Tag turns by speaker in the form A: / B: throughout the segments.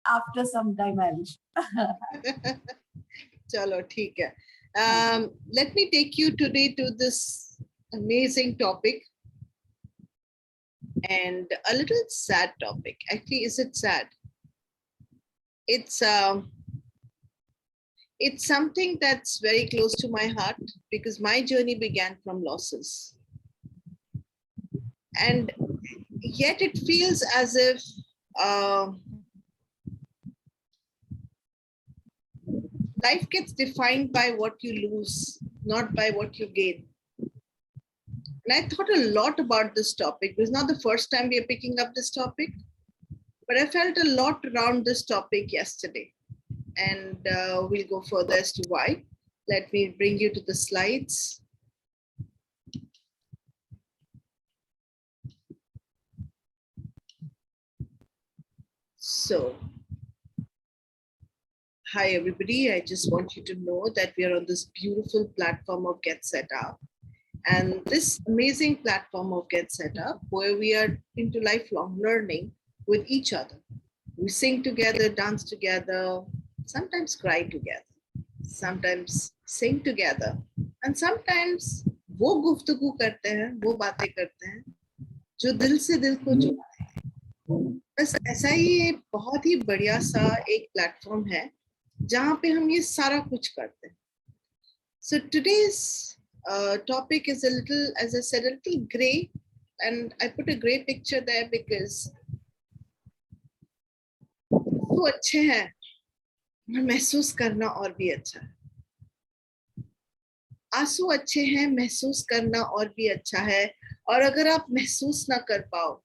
A: after some time I wish.
B: Chalo, theek hai. Let me take you today to this amazing topic and a little sad topic. Actually, is it sad? It's something that's very close to my heart because my journey began from losses. And yet it feels as if life gets defined by what you lose, not by what you gain. And I thought a lot about this topic. It was not the first time we are picking up this topic, but I felt a lot around this topic yesterday. And we'll go further as to why. Let me bring you to the slides. So, hi everybody. I just want you to know that we are on this beautiful platform of Get Set Up. And this amazing platform of Get Set Up, where we are into lifelong learning with each other. We sing together, dance together, sometimes cry together, sometimes sing together, and sometimes वो गुफ्तगू करते हैं, वो बातें करते हैं, जो दिल से दिल को जुड़ाते हैं. बस ऐसा ही एक बहुत ही बढ़िया सा एक प्लेटफॉर्म है, जहाँ पे हम ये सारा कुछ करते हैं. So today's topic is a little, as I said, a little gray, and I put a gray picture there because वो अच्छे हैं, महसूस करना और भी अच्छा है. आंसू अच्छे हैं, महसूस करना और भी अच्छा है. और अगर आप महसूस ना कर पाओ,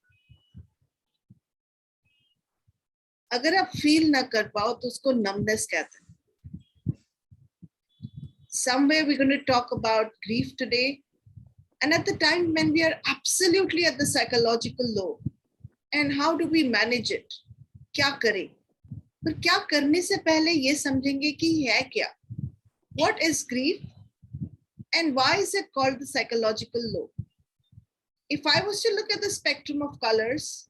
B: अगर आप फील ना कर पाओ, तो उसको numbness कहते हैं. Somewhere we're going to talk about grief today. And at the time when we are absolutely at the psychological low, and how do we manage it? क्या करें? पर क्या करने से पहले ये समझेंगे कि है क्या? What is grief? And why is it called the psychological low? If I was to look at the spectrum of colors,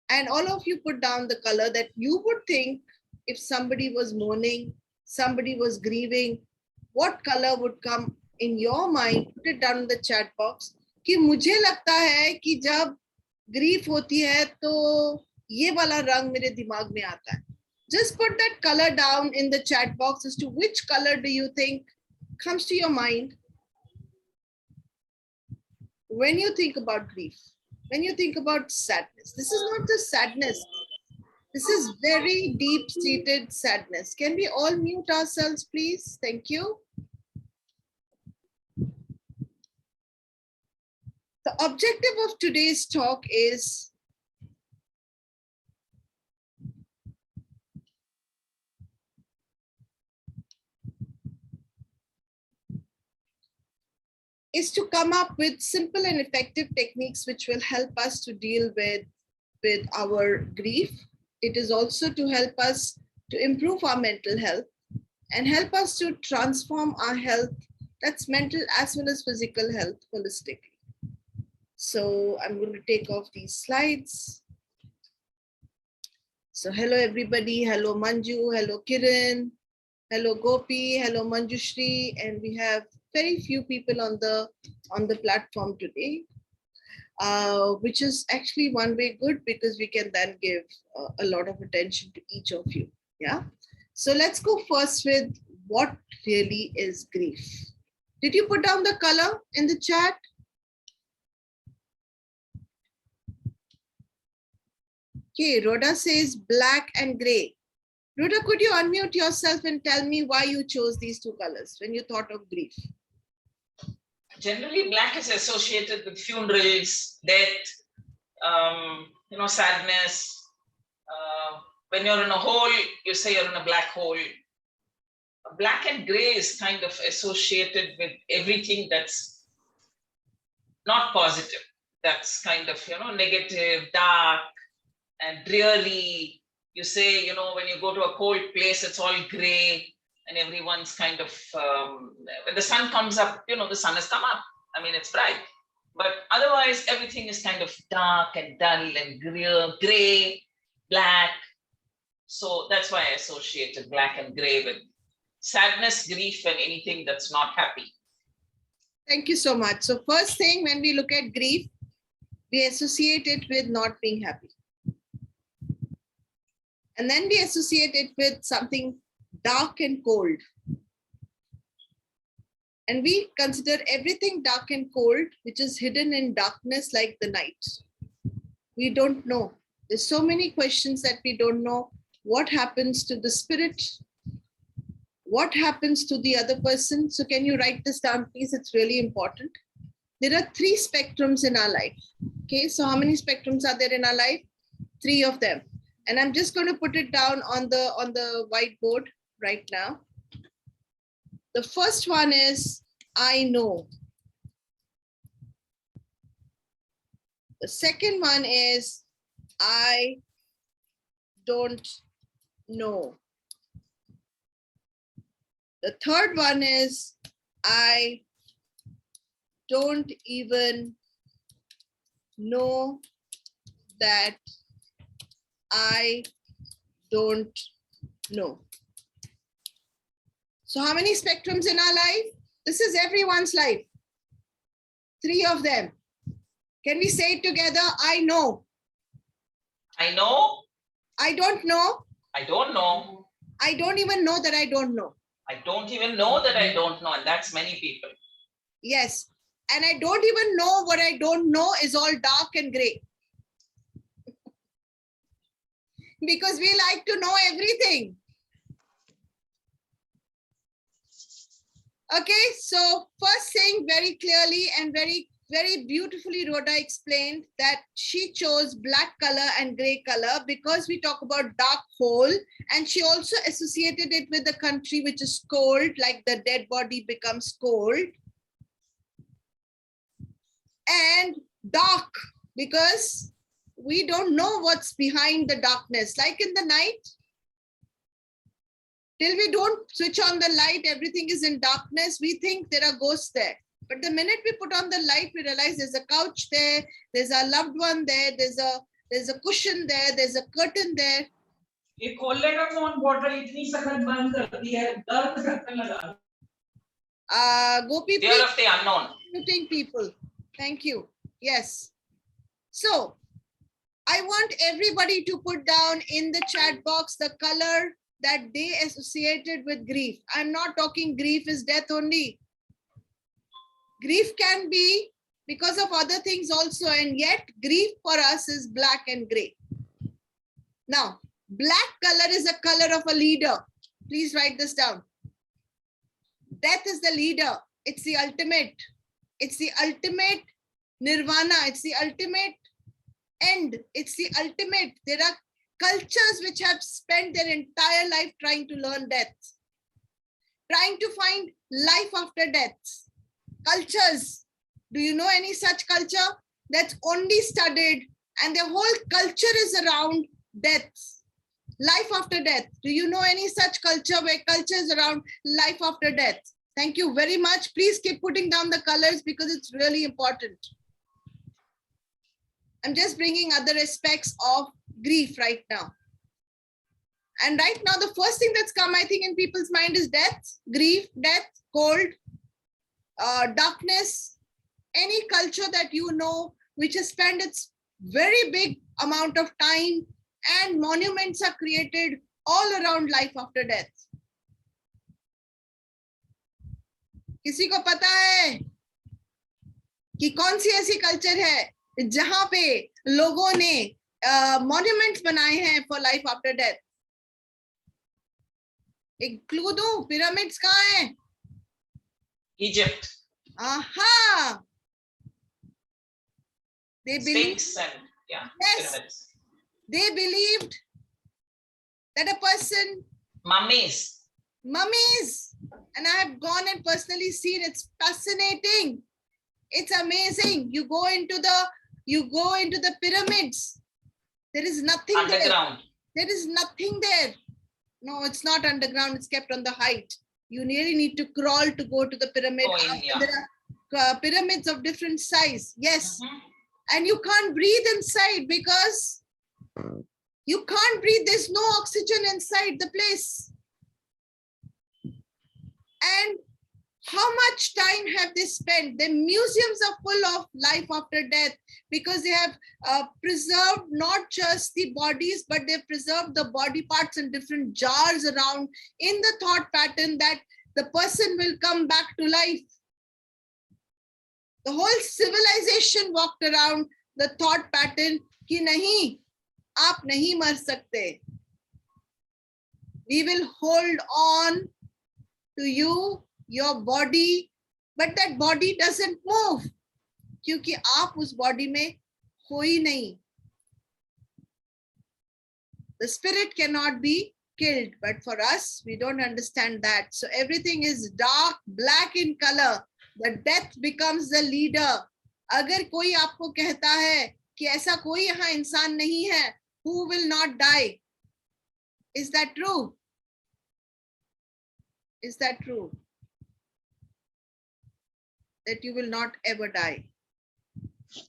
B: and all of you put down the color that you would think if somebody was mourning, somebody was grieving, what color would come in your mind? Put it down in the chat box. कि मुझे लगता है कि जब grief होती है तो ये वाला रंग मेरे दिमाग में आता है. Just put that color down in the chat box as to which color do you think comes to your mind when you think about grief, when you think about sadness. This is not just sadness. This is very deep-seated sadness. Can we all mute ourselves, please? Thank you. The objective of today's talk is to come up with simple and effective techniques which will help us to deal with our grief. It is also to help us to improve our mental health and help us to transform our health, that's mental as well as physical health, holistically. So I'm going to take off these slides. So hello everybody, hello Manju, hello Kiran, hello Gopi, hello Manjushri, and we have very few people on the platform today, which is actually one way good because we can then give a lot of attention to each of you. Yeah. So let's go first with what really is grief. Did you put down the color in the chat? Okay, Rhoda says black and gray. Rhoda, could you unmute yourself and tell me why you chose these two colors when you thought of grief?
C: Generally, black is associated with funerals, death, sadness. When you're in a hole, you say you're in a black hole. Black and gray is kind of associated with everything that's not positive. That's kind of, negative, dark, and dreary. You say, when you go to a cold place, it's all gray. And everyone's kind of, when the sun comes up, the sun has come up. I mean, it's bright. But otherwise, everything is kind of dark and dull and gray, black. So that's why I associated black and gray with sadness, grief, and anything that's not happy.
B: Thank you so much. So first thing, when we look at grief, we associate it with not being happy. And then we associate it with something dark and cold. And we consider everything dark and cold, which is hidden in darkness like the night. We don't know. There's so many questions that we don't know. What happens to the spirit? What happens to the other person? So can you write this down, please? It's really important. There are 3 spectrums in our life. Okay, so how many spectrums are there in our life? 3 of them. And I'm just going to put it down on the whiteboard right now. The first one is I know. The second one is I don't know. The third one is I don't even know that I don't know. So how many spectrums in our life? This is everyone's life. 3 of them. Can we say it together? I know.
C: I know.
B: I don't know.
C: I don't know.
B: I don't even know that I don't know.
C: I don't even know that I don't know. And that's many people.
B: Yes. And I don't even know what I don't know is all dark and gray. Because we like to know everything. Okay, so first thing, very clearly and very beautifully, Rhoda explained that she chose black color and gray color because we talk about dark hole, and she also associated it with the country which is cold, like the dead body becomes cold, and dark because we don't know what's behind the darkness. Like in the night, till we don't switch on the light, everything is in darkness. We think there are ghosts there. But the minute we put on the light, we realize there's a couch there, there's a loved one there, there's a cushion there, there's a curtain there.
A: ये खोलने का कौन bottle इतनी सख्त बंद कर दी है, दर्द करने लगा.
B: Gopi,
C: Fear of the unknown.
B: Muting people. Thank you. Yes. So I want everybody to put down in the chat box the color that they associated with grief. I'm not talking grief is death only. Grief can be because of other things also, and yet grief for us is black and gray. Now, black color is a color of a leader. Please write this down. Death is the leader. It's the ultimate. It's the ultimate nirvana. It's the ultimate end. It's the ultimate. There are cultures which have spent their entire life trying to learn death, trying to find life after death. Cultures. Do you know any such culture that's only studied and their whole culture is around death, life after death? Do you know any such culture where culture is around life after death? Thank you very much. Please keep putting down the colors because it's really important. I'm just bringing other aspects of grief right now. And right now, the first thing that's come, I think, in people's mind is death, grief, death, cold, darkness, any culture that you know, which has spent its very big amount of time, and monuments are created all around life after death. किसी को पता है कि कौन सी ऐसी culture है जहां पे लोगों ने मॉन्यूमेंट्स बनाए हैं फॉर लाइफ आफ्टर डेथ? एक क्लू दूं, पिरामिड्स कहाँ हैं?
C: Egypt.
B: Aha! They believed,
C: Sphinx and yeah,
B: yes,
C: pyramids.
B: they believed that a person,
C: Mummies.
B: mummies, and I have gone and personally seen. It's fascinating. It's amazing. You go into the pyramids. There is nothing
C: Underground.
B: there. There is nothing there. No, it's not underground. It's kept on the height. You really need to crawl to go to the pyramid.
C: Oh, yeah.
B: There are pyramids of different size. Yes.
C: Mhm.
B: And you can't breathe inside because You can't breathe. There's no oxygen inside the place. And how much time have they spent? The museums are full of life after death because they have preserved not just the bodies, but they've preserved the body parts in different jars around in the thought pattern that the person will come back to life. The whole civilization walked around the thought pattern कि नहीं, आप नहीं मर सकते. We will hold on to you, your body, but that body doesn't move क्योंकि आप उस body में हो ही नहीं. The spirit cannot be killed, but for us, we don't understand that. So everything is dark, black in color. The death becomes the leader. अगर कोई आपको कहता है कि ऐसा कोई यहाँ इंसान नहीं है, who will not die? Is that true? Is that true? That you will not ever die.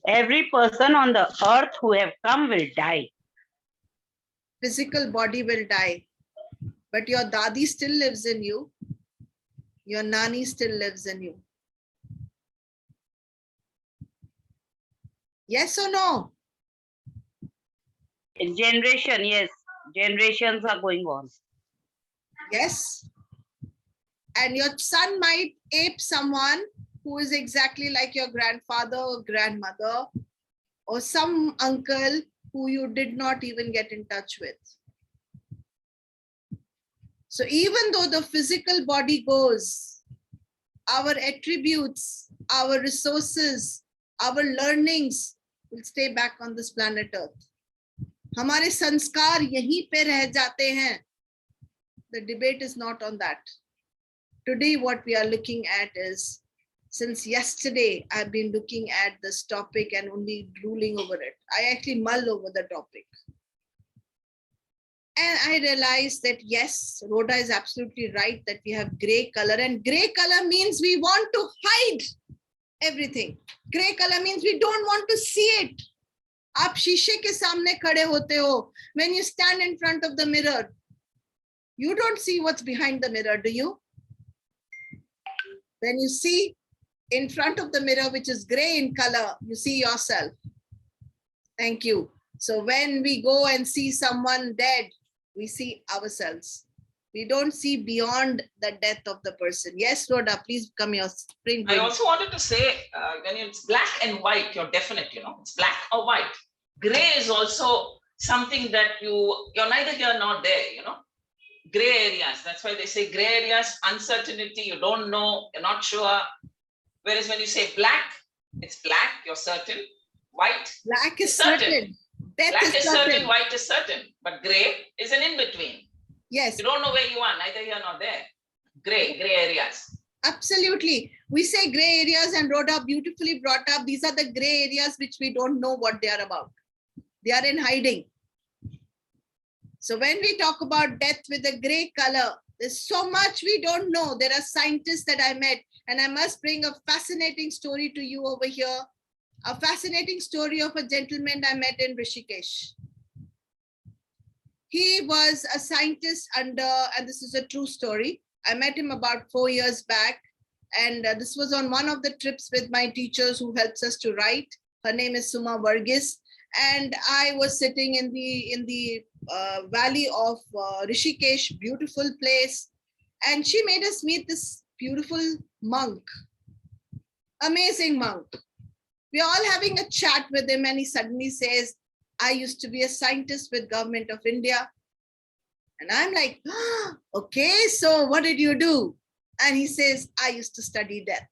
D: Every person on the earth who have come will die.
B: Physical body will die, but your dadi still lives in you. Your nani still lives in you. Yes or no?
D: Generation, yes. Generations are going on.
B: Yes. And your son might ape someone who is exactly like your grandfather or grandmother or some uncle who you did not even get in touch with. So even though the physical body goes, our attributes, our resources, our learnings will stay back on this planet Earth. हमारे संस्कार यहीं पे रह जाते हैं. The debate is not on that. Today, what we are looking at is, since yesterday, I've been looking at this topic and only drooling over it. I actually mull over the topic. And I realized that, yes, Rhoda is absolutely right that we have gray color, and gray color means we want to hide everything. Gray color means we don't want to see it. आप शीशे के सामने खड़े होते हो. When you stand in front of the mirror, you don't see what's behind the mirror, do you? When you see in front of the mirror, which is gray in color, you see yourself. Thank you. So when we go and see someone dead, we see ourselves. We don't see beyond the death of the person. Yes, Rhoda, please come here.
C: I also wanted to say, when it's black and white, you're definite, it's black or white. Gray is also something that you're neither here nor there, Gray areas. That's why they say gray areas, uncertainty, you don't know, you're not sure. Whereas when you say black, it's black, you're certain. White,
B: black is certain. Death
C: black is
B: certain.
C: certain, white is certain. But gray is an in-between.
B: Yes.
C: You don't know where you are, neither here nor there. Gray areas.
B: Absolutely. We say gray areas, and Rhoda beautifully brought up, these are the gray areas which we don't know what they are about. They are in hiding. So when we talk about death with a gray color, there's so much we don't know. There are scientists that I met, and I must bring a fascinating story to you over here. A fascinating story of a gentleman I met in Rishikesh. He was a scientist and this is a true story. I met him about 4 years back, and this was on one of the trips with my teachers who helps us to write. Her name is Suma Varghese, and I was sitting in the valley of Rishikesh, beautiful place, and she made us meet this beautiful monk, amazing monk. We're all having a chat with him, and he suddenly says, I used to be a scientist with Government of India. And I'm like, okay, so what did you do? And he says, I used to study death.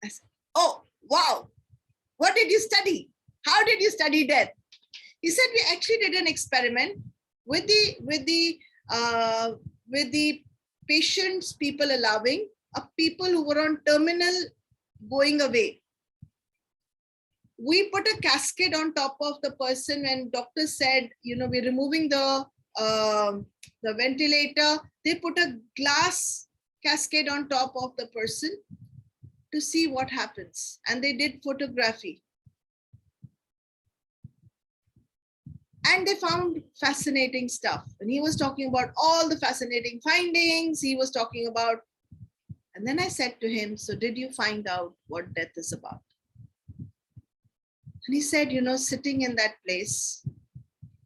B: I said, oh, wow. What did you study? How did you study death? He said, we actually did an experiment with the patients, people allowing, people who were on terminal going away. We put a cascade on top of the person when doctor said, we're removing the ventilator. They put a glass cascade on top of the person to see what happens. And they did photography. And they found fascinating stuff. And he was talking about all the fascinating findings. He was talking about, and then I said to him, so did you find out what death is about? And he said, sitting in that place,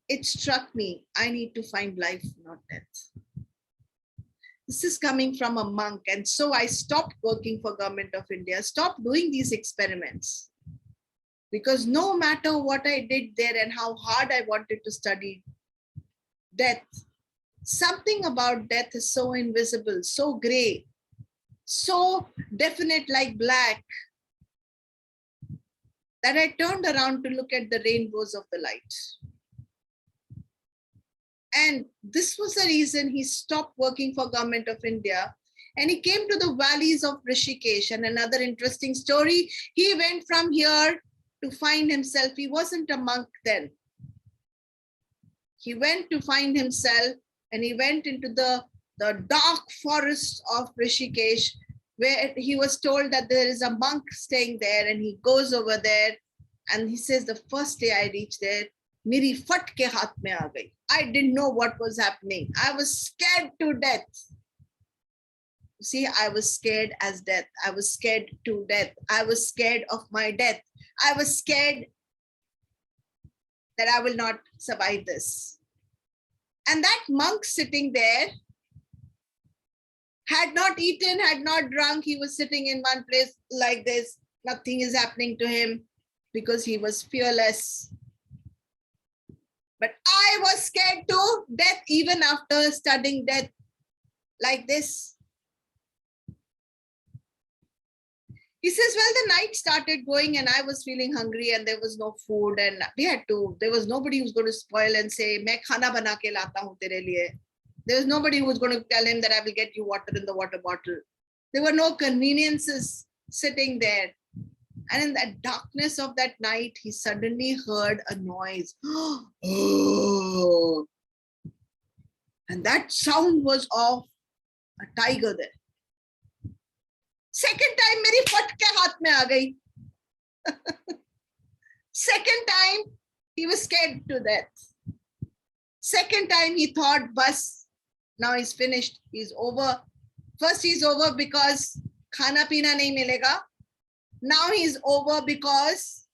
B: it struck me, I need to find life, not death. This is coming from a monk. And so I stopped working for Government of India, stopped doing these experiments. Because no matter what I did there and how hard I wanted to study death, something about death is so invisible, so gray, so definite like black, that I turned around to look at the rainbows of the light. And this was the reason he stopped working for Government of India. And he came to the valleys of Rishikesh. And another interesting story, he went from here to find himself. He wasn't a monk then. He went to find himself, and he went into the dark forest of Rishikesh, where he was told that there is a monk staying there, and he goes over there and he says, the first day I reached there, meri fat ke haath mein aa gayi. I didn't know what was happening. I was scared to death. See, I was scared as death. I was scared to death. I was scared of my death. I was scared that I will not survive this. And that monk sitting there had not eaten, had not drunk. He was sitting in one place like this. Nothing is happening to him because he was fearless. But I was scared to death even after studying death like this. He says, well, the night started going and I was feeling hungry and there was no food and there was nobody who was going to spoil and say, main khana bana ke lata hu tere liye. There was nobody who was going to tell him that I will get you water in the water bottle. There were no conveniences sitting there. And in that darkness of that night, he suddenly heard a noise. Oh. And that sound was of a tiger there. Second time, meri fat ke haath mein aa gayi. Second time, he was scared to death. Second time, he thought, bas, now he's finished. He's over. First, he's over because khana pina nahi milega. Now he's over because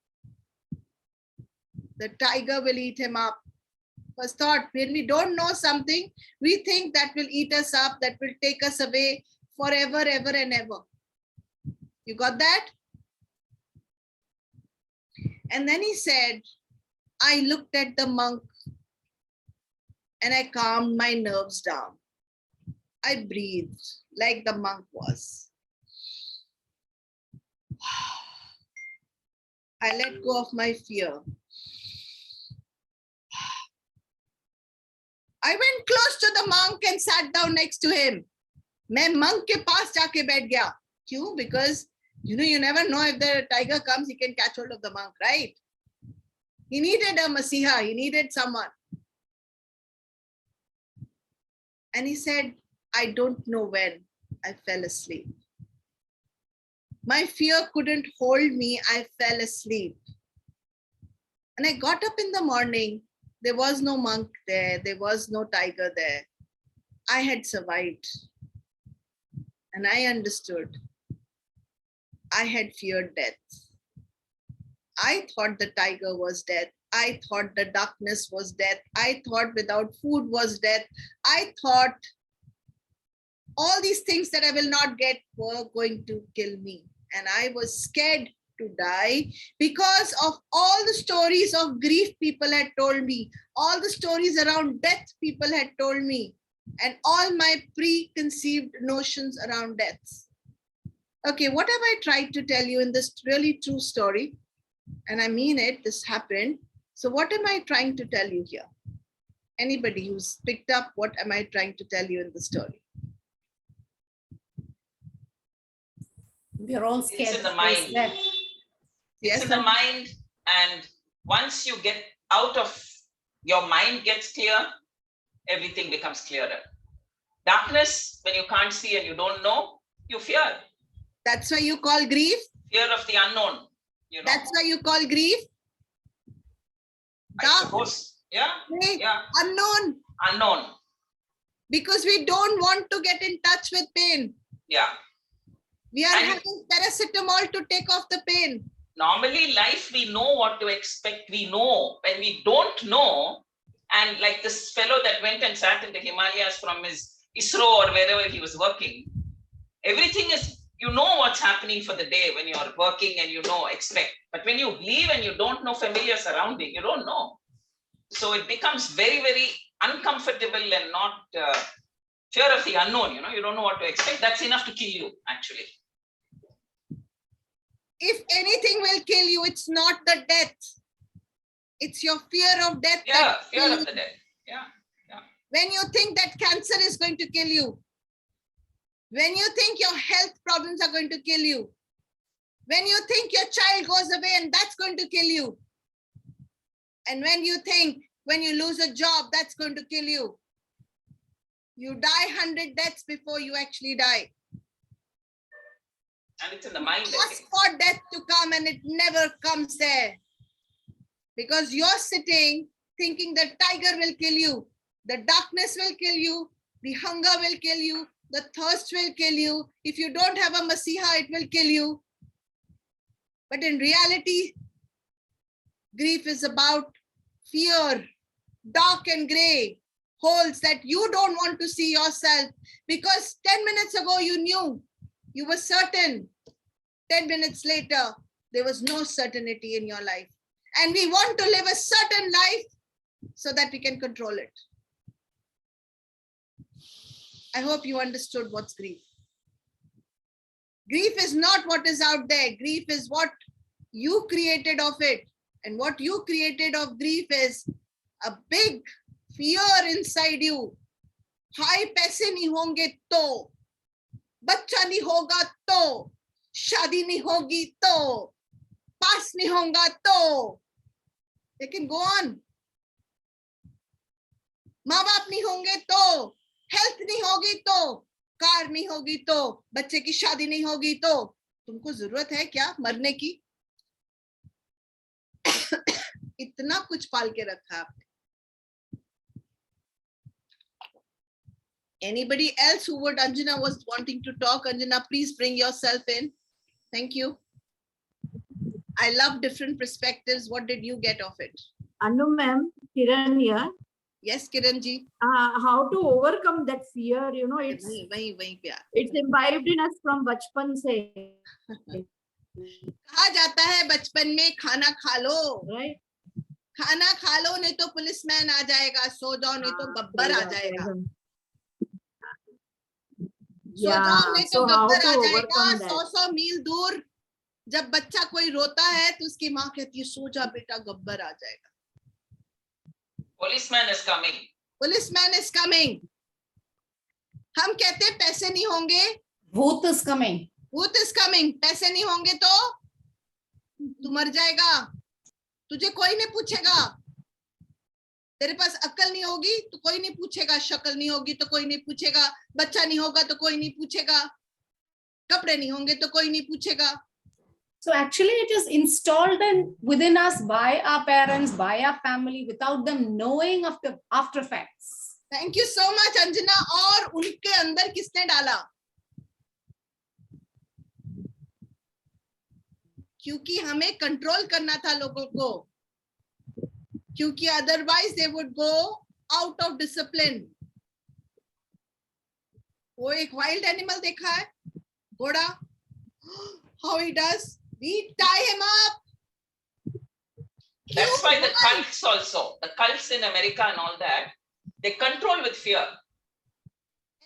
B: the tiger will eat him up. First thought, when we don't know something, we think that will eat us up, that will take us away forever, ever and ever. You got that? And then he said, I looked at the monk and I calmed my nerves down. I breathed like the monk was. I let go of my fear. I went close to the monk and sat down next to him. मैं monk के पास जाके बैठ गया. क्यों? Because you never know if the tiger comes, he can catch hold of the monk, right? He needed a masiha. He needed someone. And he said, I don't know when I fell asleep. My fear couldn't hold me. I fell asleep. And I got up in the morning. There was no monk there. There was no tiger there. I had survived. And I understood. I had feared death. I thought the tiger was death. I thought the darkness was death. I thought without food was death. I thought all these things that I will not get were going to kill me. And I was scared to die because of all the stories of grief people had told me, all the stories around death people had told me, and all my preconceived notions around death. Okay, what have I tried to tell you in this really true story? And I mean it, this happened. So what am I trying to tell you here? Anybody who's picked up, what am I trying to tell you in the story?
E: We're all scared.
C: It's in the mind.
B: Yes,
C: It's in the mind, and once you get out of, your mind gets clear, everything becomes clearer. Darkness, when you can't see and you don't know, you fear.
B: That's why you call grief?
C: Fear of the unknown.
B: That's why you call grief?
C: I suppose. Yeah, yeah.
B: Unknown,
C: Unknown.
B: because we don't want to get in touch with pain.
C: Yeah.
B: We are
C: And-
B: having paracetamol to take off the pain.
C: Normally, life, we know what to expect. We know. When we don't know, and like this fellow that went and sat in the Himalayas from his ISRO or wherever he was working, everything is, you know what's happening for the day when you're working and you know, expect. But when you leave and you don't know familiar surrounding, you don't know. So it becomes very, very uncomfortable and not fear of the unknown. You don't know what to expect. That's enough to kill you, actually.
B: If anything will kill you, it's not the death. It's your fear of death.
C: Yeah,
B: that
C: fear
B: kills
C: of the
B: you.
C: dead. Yeah.
B: When you think that cancer is going to kill you, when you think your health problems are going to kill you, when you think your child goes away and that's going to kill you, and when you think when you lose a job, that's going to kill you, you die 100 deaths before you actually die.
C: And it's in the mind. I
B: Ask
C: think.
B: for death to come and it never comes there. Because you're sitting thinking the tiger will kill you, the darkness will kill you, the hunger will kill you, the thirst will kill you. If you don't have a Masiha, it will kill you. But in reality, grief is about fear, dark and gray, holes that you don't want to see yourself. Because 10 minutes ago, you knew, you were certain. 10 minutes later, there was no certainty in your life. And we want to live a certain life so that we can control it. I hope you understood what's grief. Grief is not what is out there. Grief is what you created of it. And what you created of grief is a big fear inside you. Hai paise nahi honge to, bachcha nahi hoga to, shadi nahi hogi to, pass nahi honga to. They can go on. माँ बाप नहीं होंगे तो, health नहीं होगी तो, car नहीं होगी तो, बच्चे की शादी नहीं होगी तो, तुमको जरूरत है क्या मरने की? इतना कुछ पाल के रखा आपने. Anybody else who would? Anjana was wanting to talk. Anjana, please bring yourself in. Thank you. I love different perspectives. What did you get of it?
E: Anu ma'am, Kiran here.
B: Yes, Kiran ji.
E: How to overcome that fear, it's
B: वही प्यार.
E: it's imbibed in us from बचपन से.
B: कहा जाता है बचपन में खाना खा लो,
E: Right?
B: खाना खा लो नहीं तो पुलिसमैन आ जाएगा, सो जाओ नहीं तो गब्बर आ जाएगा, सो जाओ नहीं तो
E: so how
B: गब्बर
E: to
B: आ जाएगा.
E: overcome that?
B: 100 मील दूर जब बच्चा कोई रोता है तो उसकी माँ कहती है सो जा बेटा गब्बर आ जाएगा.
C: Policeman is coming.
B: Policeman is coming. हम कहते हैं पैसे नहीं होंगे,
E: Bhoot is coming.
B: भूत इज कमिंग. पैसे नहीं होंगे तो तू मर जाएगा, तुझे कोई नहीं पूछेगा. तेरे पास अक्ल नहीं होगी तो कोई नहीं पूछेगा, शक्ल नहीं होगी तो कोई नहीं पूछेगा, बच्चा नहीं होगा तो कोई नहीं पूछेगा, कपड़े नहीं होंगे तो कोई नहीं पूछेगा.
F: So actually it is installed within us by our parents, by our family, without them knowing of the after effects.
B: Thank you so much Anjana. और उनके अंदर किसने डाला? क्योंकि हमें कंट्रोल करना था लोगों को, क्योंकि otherwise they would go out of discipline. वो एक वाइल्ड एनिमल देखा है, घोड़ा, how he does, we tie him up.
C: That's why the cults also, the cults in America and all that, they control with fear.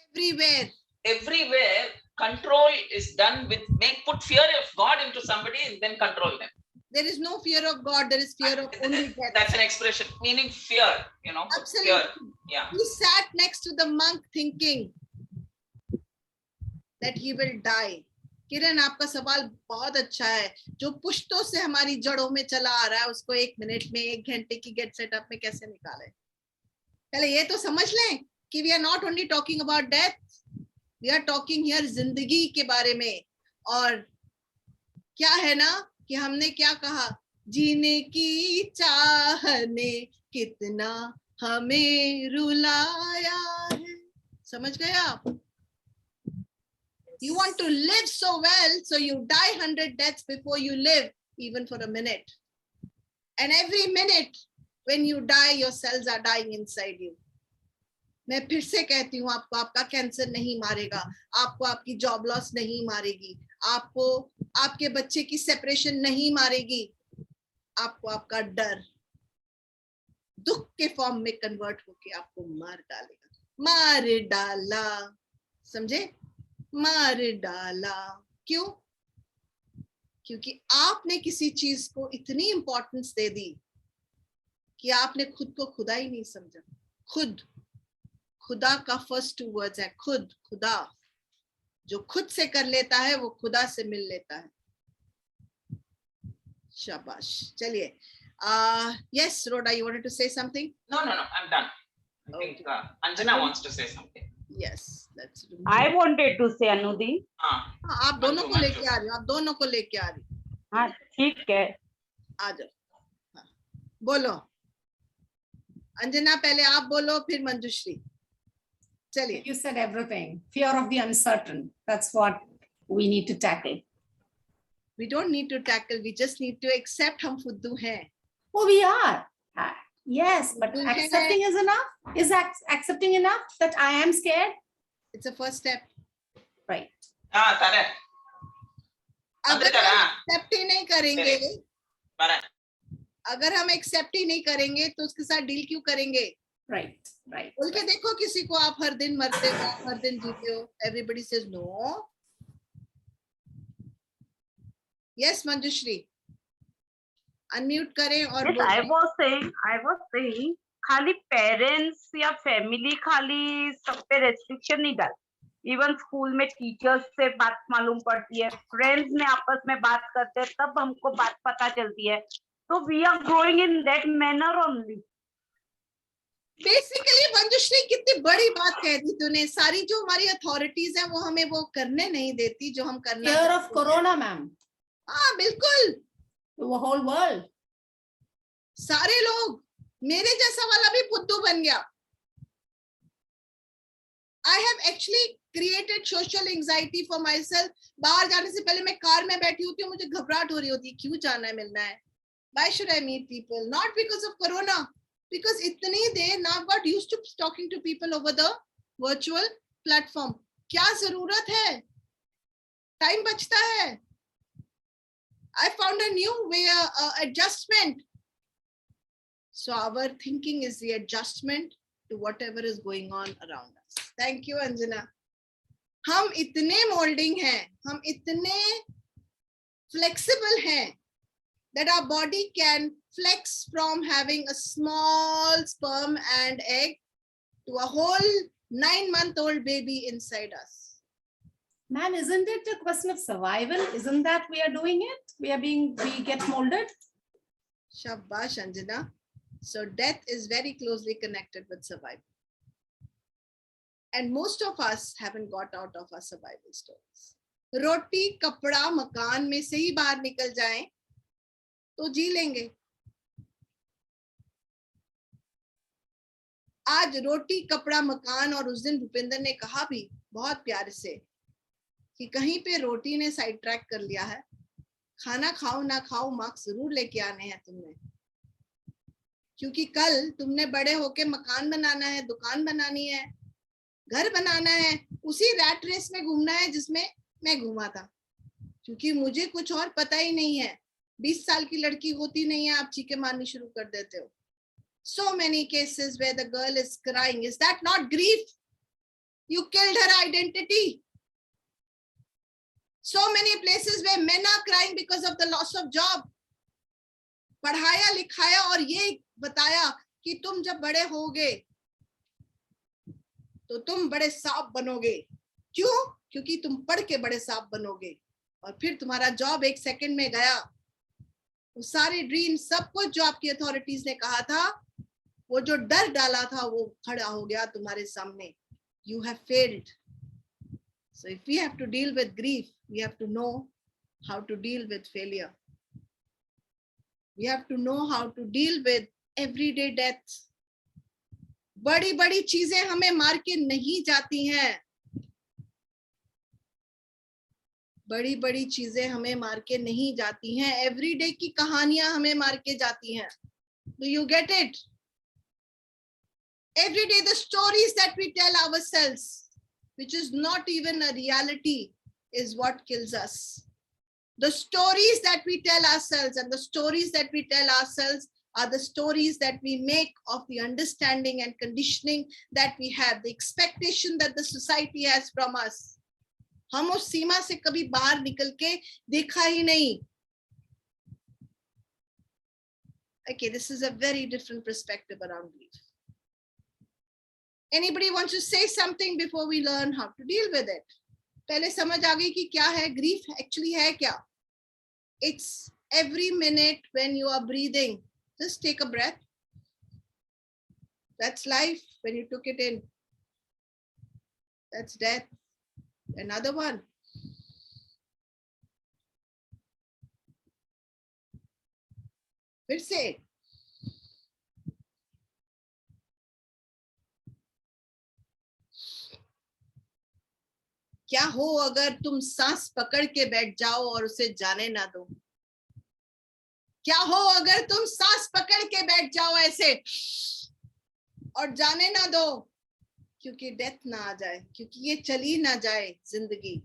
B: Everywhere.
C: Everywhere, control is done with put fear of God into somebody and then control them.
B: There is no fear of God, there is fear of only death.
C: That's an expression, meaning fear,
B: Absolutely.
C: fear. Yeah.
B: He sat next to the monk thinking that he will die. किरण, आपका सवाल बहुत अच्छा है. जो पुश्तों से हमारी जड़ों में चला आ रहा है उसको 1 मिनट में 1 घंटे की गेट सेटअप में कैसे निकालें? पहले ये तो समझ लें कि we are not only talking about death, we are talking here जिंदगी के बारे में. और क्या है ना कि हमने क्या कहा, जीने की चाहने कितना हमें रुलाया है. समझ गए आप? You want to live so well, so you die 100 deaths before you live, even for a minute. And every minute when you die, your cells are dying inside you. मैं फिर से कहती हूँ, आपको आपका कैंसर नहीं मारेगा, आपको आपकी जॉब लॉस नहीं मारेगी, आपको आपके बच्चे की सेपरेशन नहीं मारेगी, आपको आपका डर दुख के फॉर्म में कन्वर्ट होके आपको मार डालेगा. मार डाला, समझे? मार डाला. क्यों? क्योंकि आपने किसी चीज को इतनी इंपॉर्टेंस दे दी कि आपने खुद को खुदा ही नहीं समझा. खुद, खुदा का फर्स्ट 2 वर्ड्स है खुद. खुदा जो खुद से कर लेता है वो खुदा से मिल लेता है. शाबाश. चलिए. Yes, Rhoda, you wanted to say something?
C: No, I'm done. I think Anjana wants to say something.
B: Yes, let's do.
D: I wanted to say Anudhi.
C: हाँ,
B: आप दोनों को लेके आ रही हो, आप दोनों को लेके आ रही हो.
D: हाँ ठीक है.
B: आ जाओ. हाँ, बोलो. अंजना पहले आप बोलो, फिर मंजुश्री. चलिए.
F: You said everything. Fear of the uncertain. That's what we need to tackle.
B: We don't need to tackle, we just need to accept हम फुद्दू हैं.
F: Oh, we are. Yes, but
B: Okay.
F: accepting is enough. Is accepting enough that I am scared?
B: It's a first step.
F: Right.
C: हाँ, तारे,
B: अगर
C: करा.
B: हम accept ही नहीं करेंगे,
C: बारा.
B: अगर हम एक्सेप्ट ही नहीं करेंगे तो उसके साथ डील क्यों करेंगे?
F: Right. Right.
B: बोल के देखो किसी को, आप हर दिन मरते हो, आप हर दिन जीते हो. Everybody says no. Yes, Manjushri. Unmute करें और
D: Yes, I was saying खाली पेरेंट्स या फैमिली खाली सब पे रेस्ट्रिक्शन नहीं डाल. इवन स्कूल में टीचर्स से बात मालूम पड़ती है, फ्रेंड्स में आपस में बात करते हैं, तब हमको बात पता चलती है. तो we are growing in that manner only.
B: Basically Manjushri कितनी बड़ी बात कह दी तूने. सारी जो हमारी अथॉरिटीज हैं वो हमें वो करने नहीं देती जो हम करना
F: Fear
B: चाहते
F: of
B: हैं.
F: corona, ma'am.
B: हाँ बिल्कुल.
F: The whole world.
B: सारे लोग, मेरे जैसा वाला भी फुद्दू बन गया. I have actually created social anxiety for myself. बाहर जाने से पहले मैं कार में बैठी होती हूँ, मुझे घबराहट हो रही होती है, क्यों जाना है, मिलना है. Why should I meet people? Not because of corona, because इतनी देर now I've got used to talking to people over the virtual platform. क्या जरूरत है? टाइम बचता है. I found a new way, adjustment. So our thinking is the adjustment to whatever is going on around us. Thank you, Anjana. हम इतने molding हैं, हम इतने flexible हैं that our body can flex from having a small sperm and egg to a whole 9-month-old baby inside us.
F: Ma'am, isn't it a question of survival? Isn't that we are doing it? We get molded.
B: Shabash, Anjana. So death is very closely connected with survival. And most of us haven't got out of our survival stories. रोटी कपड़ा मकान में से ही बाहर निकल जाएं तो जी लेंगे. आज रोटी कपड़ा मकान, और उस दिन भूपेंद्र ने कहा भी बहुत प्यार से कि कहीं पे रोटी ने साइड ट्रैक कर लिया है. खाना खाओ ना खाओ, मार्क्स जरूर लेके आने हैं तुमने, क्योंकि कल तुमने बड़े होके मकान बनाना है, दुकान बनानी है, घर बनाना है. उसी रैट रेस में घूमना है जिसमें मैं घूमा था, क्योंकि मुझे कुछ और पता ही नहीं है. 20 साल की लड़की होती नहीं है, आप चीखे मारनी शुरू कर देते हो. So many cases where the girl is crying. Is that not grief? You killed her identity. So many places where men are crying because of the loss of job. पढ़ाया लिखाया और ये बताया कि तुम जब बड़े होगे तो तुम बड़े सांप बनोगे. क्यों? क्योंकि तुम पढ़ के बड़े सांप बनोगे और फिर तुम्हारा जॉब 1 सेकंड में गया. वो सारे ड्रीम, सब कुछ जो आपकी अथॉरिटीज ने कहा था, वो जो डर डाला था, वो खड़ा हो गया तुम्हारे सामने. You have failed. So if we have to deal with grief, we have to know how to deal with failure. We have to know how to deal with everyday death. बड़ी बड़ी चीजें हमें मार के नहीं जाती हैं, बड़ी बड़ी चीजें हमें मार के नहीं जाती हैं, एवरीडे की कहानियां हमें मार के जाती हैं। Do you get it? Every day the stories that we tell ourselves, which is not even a reality, is what kills us. The stories that we tell ourselves, and the stories that we tell ourselves are the stories that we make of the understanding and conditioning that we have, the expectation that the society has from us. हम उस सीमा से कभी बाहर निकल के देखा ही नहीं. Okay, this is a very different perspective around grief. Anybody wants to say something before we learn how to deal with it? पहले समझ आ गई कि क्या है grief, actually है क्या? It's every minute when you are breathing, just take a breath. That's life when you took it in. That's death. Another one. फिर से. क्या हो अगर तुम सांस पकड़ के बैठ जाओ और उसे जाने ना दो? क्या हो अगर तुम सांस पकड़ के बैठ जाओ ऐसे और जाने ना दो, क्योंकि डेथ ना आ जाए, क्योंकि ये चली ना जाए जिंदगी.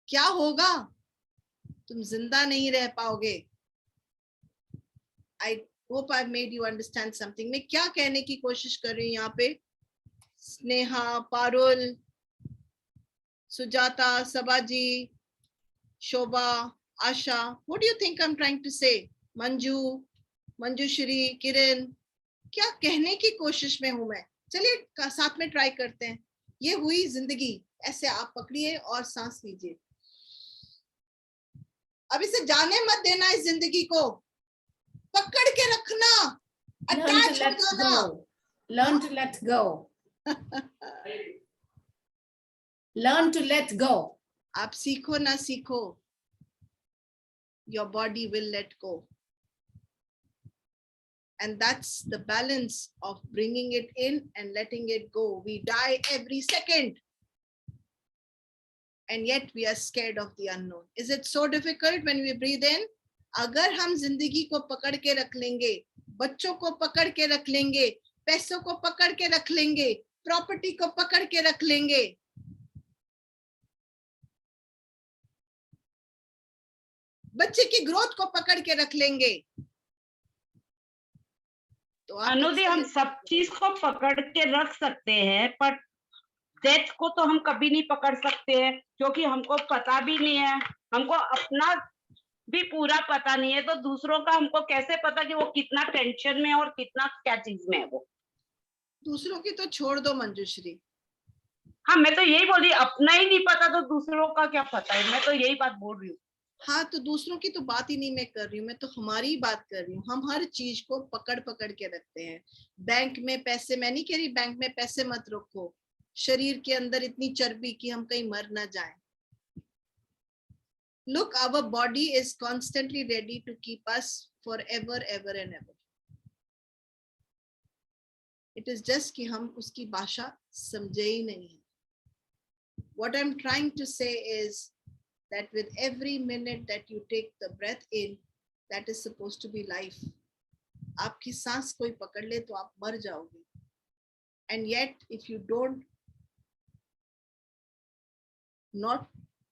B: क्या होगा? तुम जिंदा नहीं रह पाओगे. I hope I've made you understand something. मैं क्या कहने की कोशिश कर रही हूँ यहाँ पे? स्नेहा, पारुल, सुजाता, सबाजी, शोभा, आशा, what do you think I'm trying to say? Manju, Manjushri, किरण, क्या कहने की कोशिश में हूं मैं? चलिए साथ में ट्राई करते हैं. ये हुई जिंदगी, ऐसे आप पकड़िए और सांस लीजिए. अब इसे जाने मत देना, इस जिंदगी को पकड़ के रखना. अटैच हो जाना.
F: Learn to let go. Learn to let go.
B: आप सीखो ना सीखो, your body will let go. And that's the balance of bringing it in and letting it go. We die every second, and yet we are scared of the unknown. Is it so difficult when we breathe in? अगर हम जिंदगी को पकड़ के रख लेंगे, बच्चों को पकड़ के रख लेंगे, पैसों को पकड़ के रख लेंगे, प्रॉपर्टी को पकड़ के रख लेंगे, बच्चे की ग्रोथ को पकड़ के रख लेंगे, तो
D: अनुदी हम सब चीज को पकड़ के रख सकते हैं, पर डेथ को तो हम कभी नहीं पकड़ सकते हैं, क्योंकि हमको पता भी नहीं है, हमको अपना भी पूरा पता नहीं है, तो दूसरों का हमको कैसे पता कि वो कितना टेंशन में है और कितना क्या चीज में है वो.
B: दूसरों की तो छोड़ दो मंजूश्री.
D: हाँ, मैं तो यही बोल रही, अपना ही नहीं पता तो दूसरों का क्या पता है, मैं तो यही बात बोल रही हूँ.
B: हाँ, तो दूसरों की तो बात ही नहीं मैं कर रही हूँ, मैं तो हमारी बात कर रही हूँ. हम हर चीज को पकड़ पकड़ के रखते हैं. बैंक में पैसे, मैं नहीं कह रही बैंक में पैसे मत रखो, शरीर के अंदर इतनी चर्बी कि हम कहीं मर ना जाएं. Look, our body is constantly ready to keep us forever, ever and ever. It is just कि हम उसकी भाषा समझे ही नहीं. What I'm trying to say is that with every minute that you take the breath in, that is supposed to be life. आपकी सांस कोई पकड़ ले तो आप मर जाओगे. And yet, if you don't, not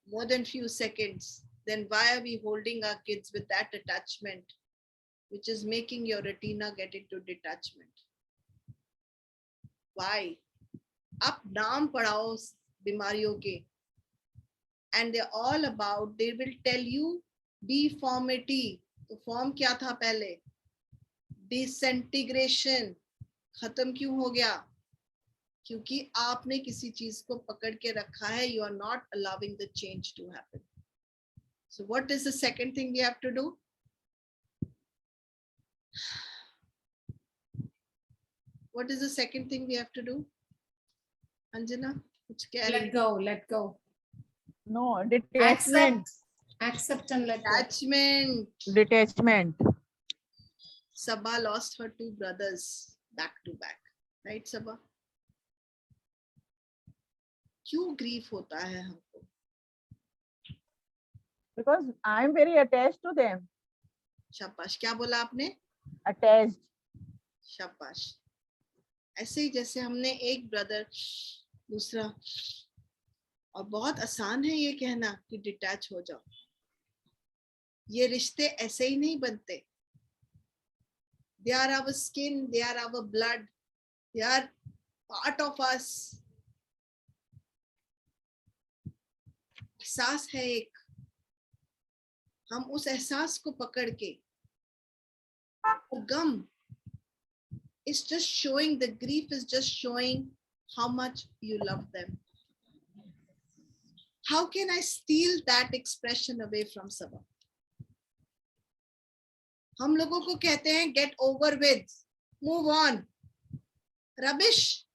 B: more than few seconds, then why are we holding our kids with that attachment, which is making your retina get into detachment? Why? आप नाम पढ़ाओ बीमारियों के, and they're all about, they will tell you deformity. तो form क्या था पहले? Disintegration. खत्म क्यों हो गया? क्योंकि आपने किसी चीज को पकड़ के रखा है. You are not allowing the change to happen. So what is the second thing we have to do? What is the second thing we have to do? Anjana, kuch keh rahi?
F: Let go. Let go.
G: No, detachment.
F: Accept and let go.
B: Attachment.
G: Detachment.
B: Sabha lost her two brothers back to back, right Sabha? क्यों grief होता है हमको?
G: Because I'm very attached to them.
B: शाबाश, क्या बोला आपने?
G: Attached.
B: शाबाश. ऐसे ही जैसे हमने एक ब्रदर दूसरा, और बहुत आसान है ये कहना कि डिटैच हो जाओ. ये रिश्ते ऐसे ही नहीं बनते. They are our skin, they are our blood, they are part of us. एहसास है एक, हम उस एहसास को पकड़ के, गम is just showing, the grief is just showing how much you love them. How can I steal that expression away from Sabha? हम लोगों को कहते हैं get over with, move on. Rubbish.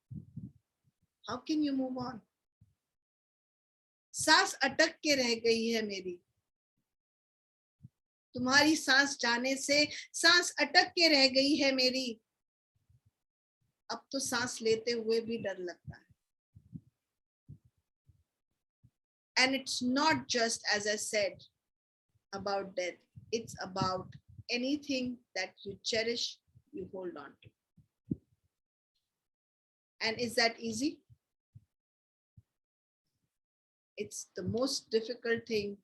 B: How can you move on? सांस अटक के रह गई है मेरी. तुम्हारी सांस जाने से सांस अटक के रह गई है मेरी. अब तो सांस लेते हुए भी डर लगता है. And it's not just, as I said, about death. It's about anything that you cherish, you hold on to. And is that easy? It's the most difficult thing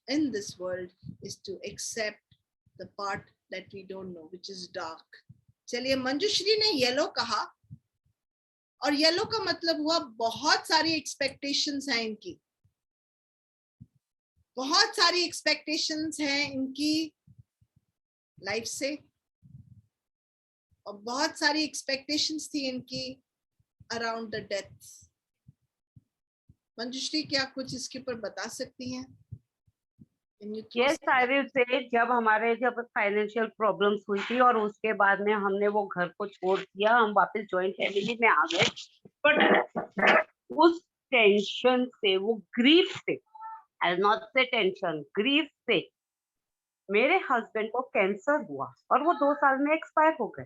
B: in this world, is to accept the part that we don't know, which is dark. चलिए, मंजुश्री ने yellow कहा, और yellow का मतलब हुआ बहुत सारी expectations हैं इनकी. बहुत सारी एक्सपेक्टेशंस हैं इनकी लाइफ से, और बहुत सारी एक्सपेक्टेशंस थी इनकी अराउंड द डेथ. मंजुश्री, क्या कुछ इसके ऊपर बता सकती हैं?
D: यस, आई विल से, जब फाइनेंशियल प्रॉब्लम्स हुई थी और उसके बाद में हमने वो घर को छोड़ दिया, हम वापस जॉइंट फैमिली में आ गए. बट उस टेंशन से, वो ग्रीफ से, आई विल नॉट से टेंशन, ग्रीफ से मेरे हस्बैंड को कैंसर हुआ और वो 2 साल में एक्सपायर हो गए.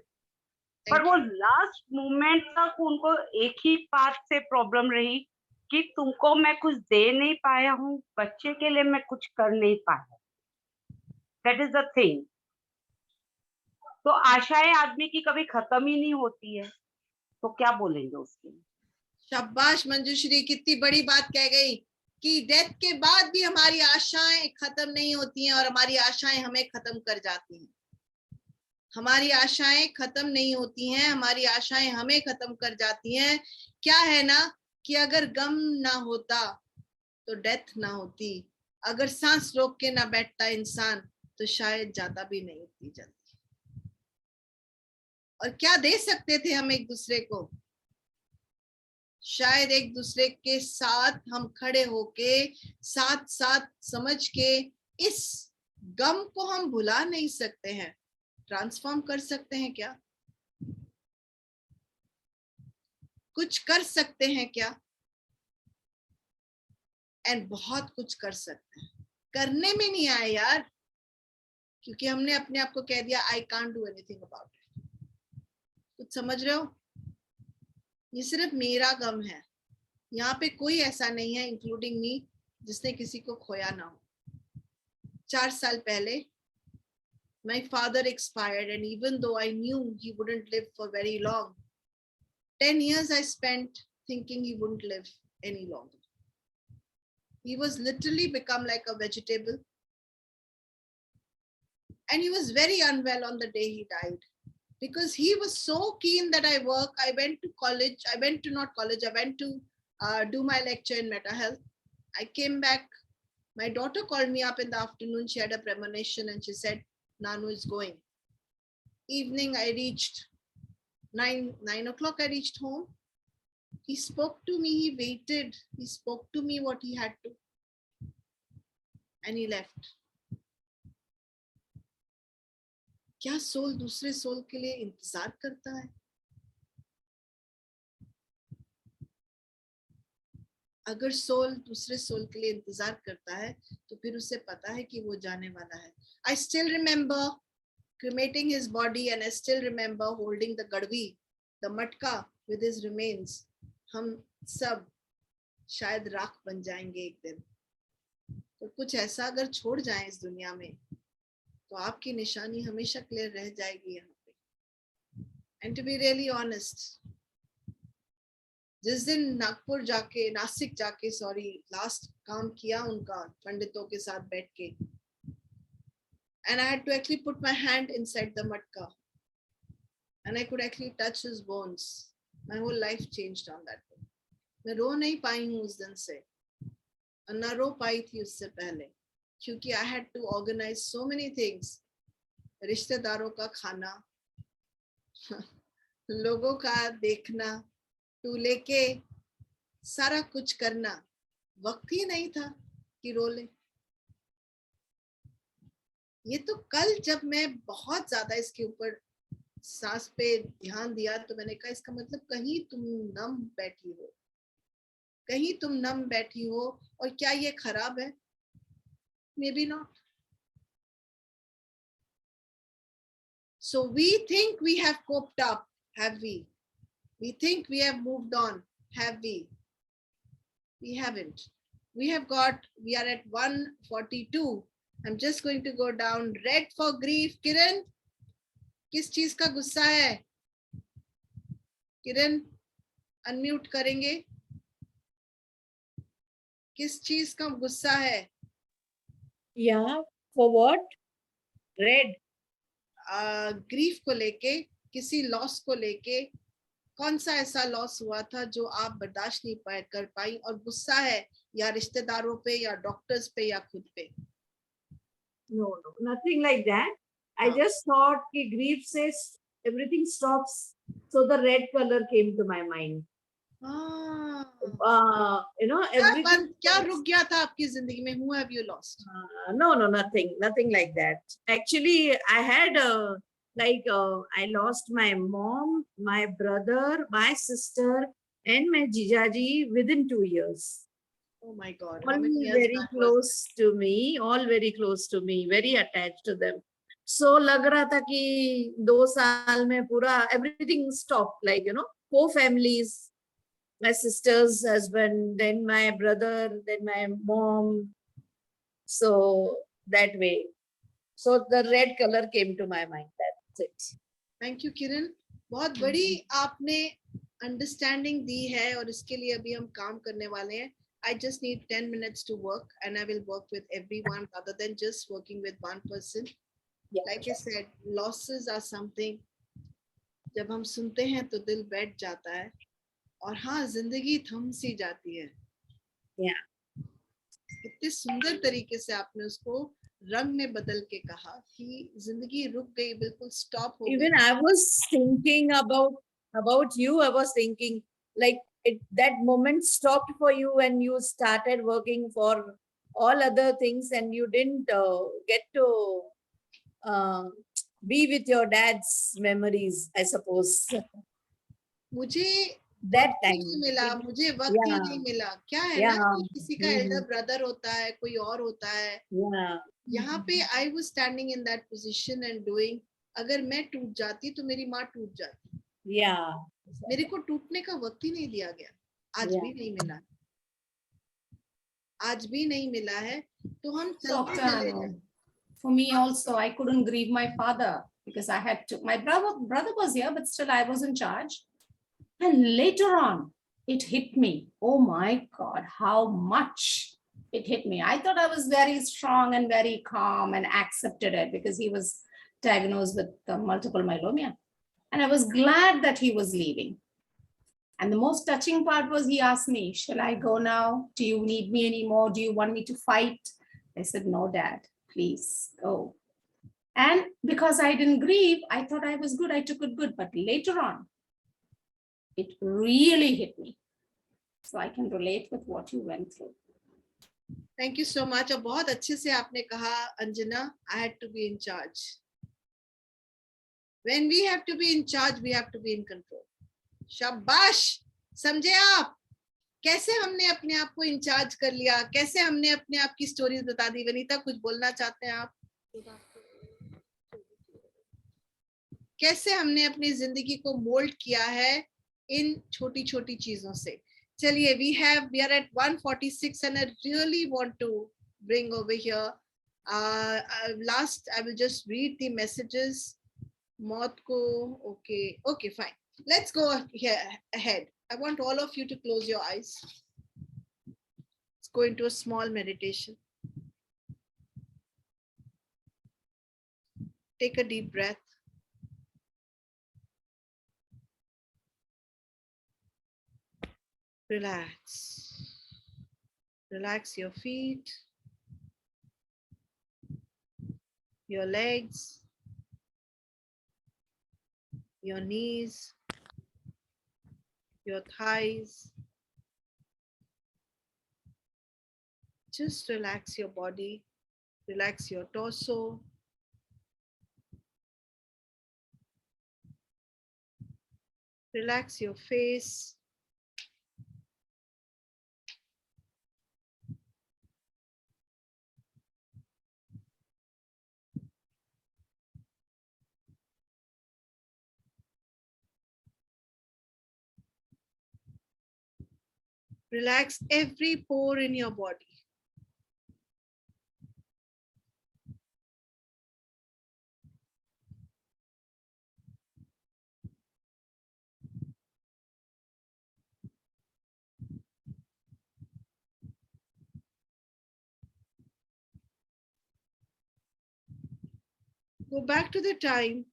D: पर वो लास्ट मोमेंट तक उनको एक ही बात से प्रॉब्लम रही कि तुमको मैं कुछ दे नहीं पाया हूँ, बच्चे के लिए मैं कुछ कर नहीं पाया. That is the thing. तो आशाएं आदमी की कभी खत्म ही नहीं होती है, तो क्या बोलेंगे उसके लिए?
B: शाबाश मंजुश्री, कितनी बड़ी बात कह गई कि डेथ के बाद भी हमारी आशाएं खत्म नहीं होती हैं, और हमारी आशाएं हमें खत्म कर जाती हैं. हमारी आशाएं खत्म नहीं होती हैं, हमारी आशाएं हमें खत्म कर जाती हैं. क्या है ना कि अगर गम ना होता तो डेथ ना होती. अगर सांस रोक के ना बैठता इंसान तो शायद जाता भी नहीं इतनी जल्दी. और क्या दे सकते थे हम एक दूसरे को? शायद एक दूसरे के साथ हम खड़े होके, साथ साथ समझ के, इस गम को हम भुला नहीं सकते हैं, ट्रांसफॉर्म कर सकते हैं क्या? कुछ कर सकते हैं क्या? एंड बहुत कुछ कर सकते हैं. करने में नहीं आए यार, क्योंकि हमने अपने आप को कह दिया I can't do anything about it. कुछ समझ रहे हो? ये सिर्फ मेरा गम है. यहाँ पे कोई ऐसा नहीं है, इंक्लूडिंग मी, जिसने किसी को खोया ना हो. 4 साल पहले my father expired, and even though I knew he wouldn't live for very long, 10 years I spent thinking he wouldn't live any longer. He was literally become like a vegetable, and he was very unwell on the day he died, because he was so keen that I work. I went to college. I went to do my lecture in Meta Health. I came back. My daughter called me up in the afternoon. She had a premonition and she said, Nanu is going. Evening, I reached 9 o'clock. I reached home. He spoke to me. He waited. He spoke to me what he had to. And he left. क्या soul दूसरे soul के लिए इंतजार करता है? अगर soul दूसरे soul के लिए इंतजार करता है तो फिर उसे पता है कि वो जाने वाला है. I still remember cremating his body, and I still remember holding the gadvi, the matka with his remains. हम सब शायद राख बन जाएंगे एक दिन. तो कुछ ऐसा अगर छोड़ जाएं इस दुनिया में, तो आपकी निशानी हमेशा क्लियर रह जाएगी यहाँ पे. And to be really honest, जिस दिन नासिक जाके लास्ट काम किया उनका पंडितों के साथ बैठ के, and I had to actually put my hand inside the matka, and I could actually touch his bones. My whole life changed on that day. मैं रो नहीं पाई हूँ उस दिन से, और ना रो पाई थी उससे पहले, क्योंकि I had to organize so many things. रिश्तेदारों का खाना, लोगों का देखना, तू लेके सारा कुछ करना, वक्त ही नहीं था कि रो ले. ये तो कल जब मैं बहुत ज्यादा इसके ऊपर सांस पे ध्यान दिया, तो मैंने कहा इसका मतलब कहीं तुम नम बैठी हो, कहीं तुम नम बैठी हो. और क्या ये खराब है? May be not. So we think we have coped up, have we? We think we have moved on, have we? We haven't. We are at 142. I'm just going to go down. Red for grief. Kiran, किस चीज का गुस्सा है? किरण, unmute करेंगे. किस चीज का गुस्सा है?
E: Yeah, for what? Red.
B: Grief को लेके, किसी लॉस को लेके. कौन सा ऐसा लॉस हुआ था जो आप बर्दाश्त नहीं कर पाई और गुस्सा है, या रिश्तेदारों पे, या डॉक्टर्स पे, या खुद पे?
E: No, nothing like that. I just thought कि grief says everything stops. So the red color came to my mind. Everything.
B: क्या रुक गया था आपकी जिंदगी में? Who have you lost?
E: No, nothing like that. Actually, I had I lost my mom, my brother, my sister, and my jijaji within 2 years.
B: Oh my God!
E: All very close to me, very attached to them. So लग रहा था कि 2 साल में पूरा everything stopped. 4 families. My sister's husband, then my brother, then my mom. So that way. So the red color came to my mind. That's it.
B: Thank you, Kiran. बहुत बड़ी आपने understanding दी है, और इसके लिए अभी हम काम करने वाले हैं. I just need 10 minutes to work, and I will work with everyone rather than just working with one person. Yeah. Like I said, losses are something. जब हम सुनते हैं तो दिल बैठ जाता है, और हाँ, जिंदगी थम सी जाती है. कितने सुंदर तरीके से आपने उसको रंग में बदल के कहा कि जिंदगी रुक गई, बिल्कुल स्टॉप हो गई.
E: Even I was thinking about you. I was thinking that moment stopped for you when you started working for all other things, and you didn't get to be with your dad's memories, I suppose.
B: मुझे
E: that time
B: नहीं मिला, मुझे वक्त ही नहीं मिला. क्या है ना, किसी का एल्डर ब्रदर होता है, कोई और होता है. यहाँ पे I was standing in that position and doing. अगर मैं टूट जाती तो मेरी माँ टूट जाती. मेरे को टूटने का वक्त ही नहीं दिया गया. आज भी नहीं मिला, आज भी नहीं मिला है. तो हम चलते चले जाएं.
F: For me also, I couldn't grieve my father because I had to. My brother was here, but still I was in charge. And later on, it hit me. Oh my God, how much it hit me. I thought I was very strong and very calm and accepted it because he was diagnosed with multiple myeloma. And I was glad that he was leaving. And the most touching part was he asked me, shall I go now? Do you need me anymore? Do you want me to fight? I said, no, Dad, please go. And because I didn't grieve, I thought I was good. I took it good. But later on, it really hit me. So I can relate with what you went through.
B: Thank you so much. और बहुत अच्छे से आपने कहा, Anjana, I had to be in charge. When we have to be in charge, we have to be in control. शाबाश. समझे आप कैसे हमने अपने आप को इंचार्ज कर लिया, कैसे हमने अपने आप की स्टोरीज बता दी. वनीता, कुछ बोलना चाहते हैं आप? कैसे हमने अपनी जिंदगी को मोल्ड किया है इन छोटी छोटी चीजों से. चलिए, we are at 146 and I really want to bring over here last. I will just read the messages. मौत को, okay, fine. Let's go here ahead. I want all of you to close your eyes. Let's go into a small meditation. Take a deep breath. Relax. Relax your feet, your legs, your knees, your thighs. Just relax your body, relax your torso. Relax your face. Relax every pore in your body. Go back to the time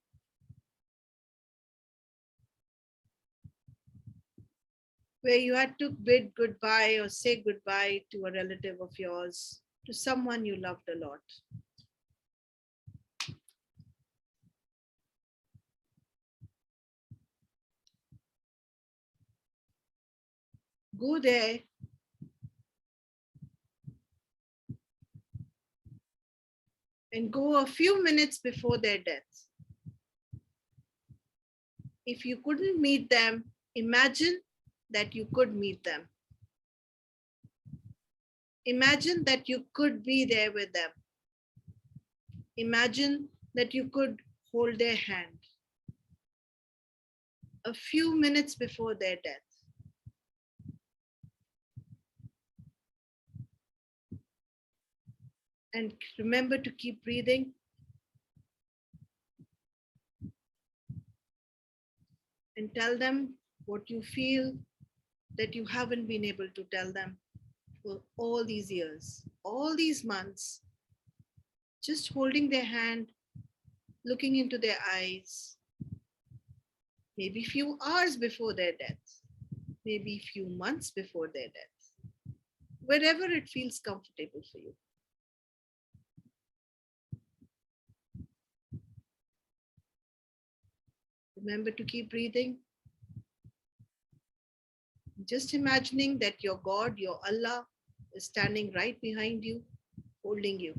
B: where you had to bid goodbye or say goodbye to a relative of yours, to someone you loved a lot. Go there and go a few minutes before their death. If you couldn't meet them, imagine that you could meet them. Imagine that you could be there with them. Imagine that you could hold their hand a few minutes before their death. And remember to keep breathing. And tell them what you feel that you haven't been able to tell them for all these years, all these months. Just holding their hand, looking into their eyes, maybe a few hours before their death, maybe a few months before their death, wherever it feels comfortable for you. Remember to keep breathing. Just imagining that your God, your Allah, is standing right behind you, holding you.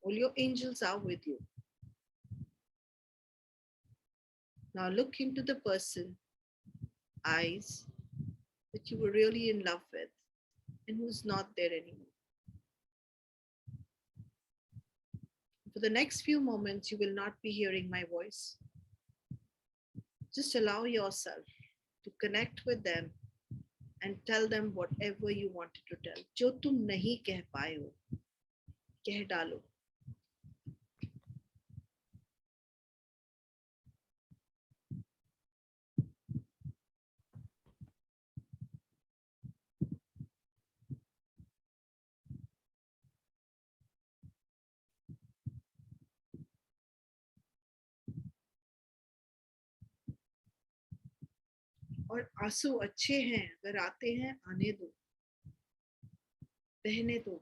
B: All your angels are with you. Now look into the person, eyes that you were really in love with and who's not there anymore. For the next few moments, you will not be hearing my voice. Just allow yourself to connect with them and tell them whatever you wanted to tell. जो तुम नहीं कह पाए हो, कह डालो. और आंसू अच्छे हैं, अगर आते हैं आने दो, बहने दो.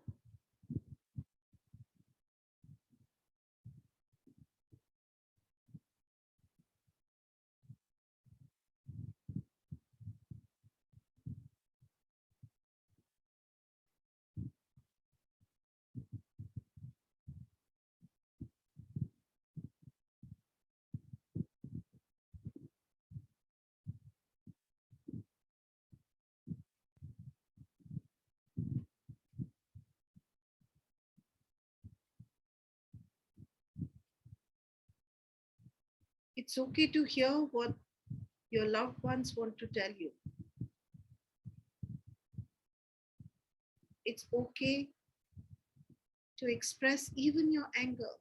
B: It's okay to hear what your loved ones want to tell you. It's okay to express even your anger.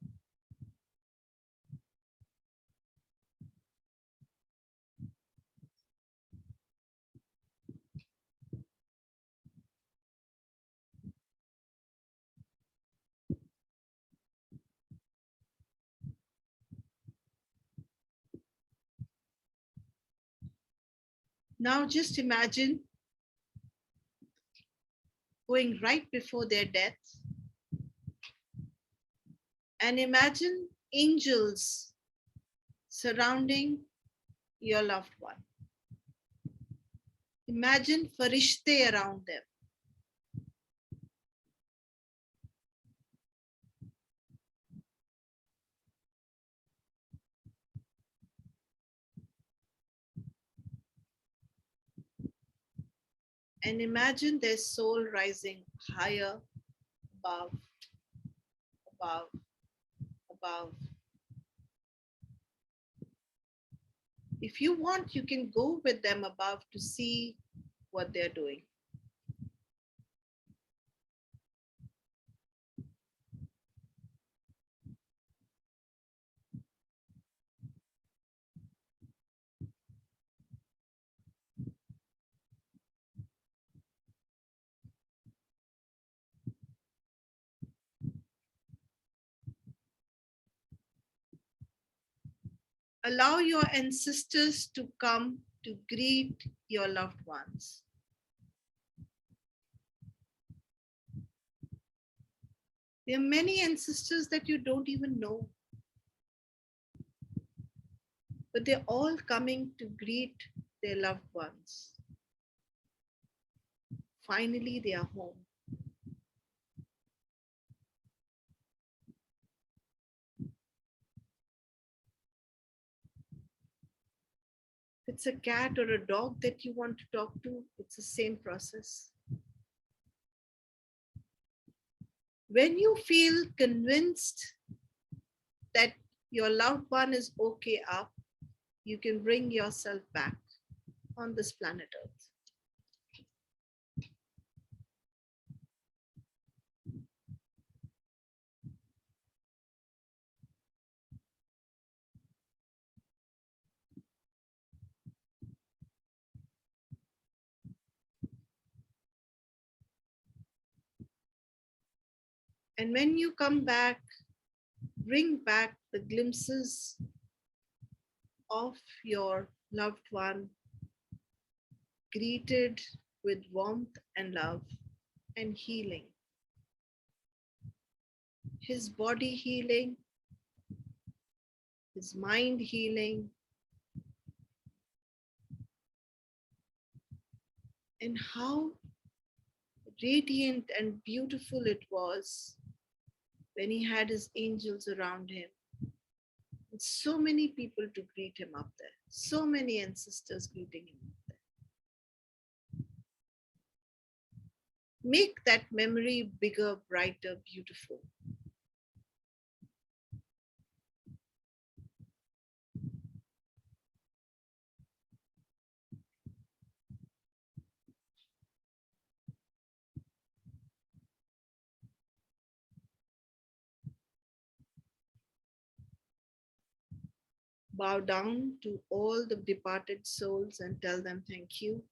B: Now just imagine going right before their death and imagine angels surrounding your loved one. Imagine farishte around them. And imagine their soul rising higher, above, above, above. If you want, you can go with them above to see what they're doing. Allow your ancestors to come to greet your loved ones. There are many ancestors that you don't even know, but they're all coming to greet their loved ones. Finally, they are home. If it's a cat or a dog that you want to talk to, it's the same process. When you feel convinced that your loved one is okay up, you can bring yourself back on this planet Earth. And when you come back, bring back the glimpses of your loved one, greeted with warmth and love and healing. His body healing, his mind healing, and how radiant and beautiful it was when he had his angels around him. And so many people to greet him up there, so many ancestors greeting him up there. Make that memory bigger, brighter, beautiful. Bow down to all the departed souls and tell them thank you